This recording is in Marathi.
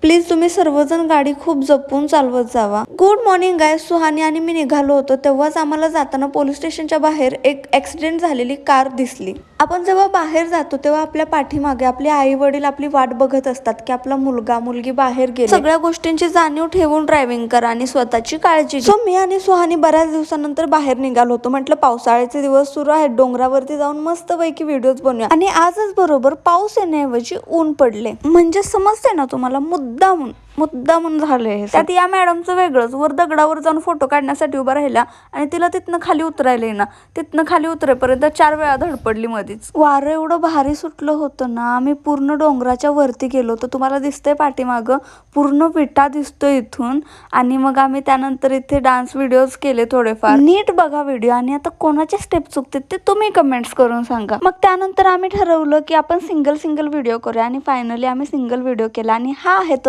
प्लीज तुम्ही सर्वजण गाडी खूप जपून चालवत जावा. Good morning guys. सुहानी आणि मी निघालो होतो तेव्हाच आम्हाला जाताना पोलीस स्टेशनच्या बाहेर एक ऍक्सिडेंट झालेली कार दिसली. आपण जेव्हा बाहेर जातो तेव्हा आपल्या पाठीमागे आपले आई वडील आपली वाट बघत असतात की आपला मुलगा मुलगी बाहेर गेले. सगळ्या गोष्टींची जाणीव ठेवून ड्रायव्हिंग करा आणि स्वतःची काळजी घ्या. सो मी आणि सुहानी बऱ्याच दिवसानंतर बाहेर निघालो होतो. म्हटलं पावसाळ्याचे दिवस सुरू आहेत, डोंगरावरती जाऊन मस्त पैकी व्हिडिओज बनवूया. आणि आजच बरोबर पाऊस येण्याऐवजी ऊन पडले. म्हणजे समजते ना तुम्हाला, मुद्दामून झालंय. त्यात या मॅडमचं वेगळंच, वर दगडावर जाऊन फोटो काढण्यासाठी उभा राहिला आणि तिला तिथनं खाली उतरायला ना, तिथनं खाली उतरेपर्यंत 4 वेळा धडपडली मधीच. वारं एवढं भारी सुटलं होतं ना, आम्ही पूर्ण डोंगराच्या वरती गेलो होतो. तुम्हाला दिसतंय पाठीमागं पूर्ण विटा दिसतोय इथून. आणि मग आम्ही त्यानंतर इथे डान्स व्हिडिओज केले थोडेफार. नीट बघा व्हिडिओ आणि आता कोणाचे स्टेप चुकतात ते तुम्ही कमेंट्स करून सांगा. मग त्यानंतर आम्ही ठरवलं की आपण सिंगल व्हिडिओ करूया आणि फायनली आम्ही सिंगल व्हिडिओ केला. आणि हा आहे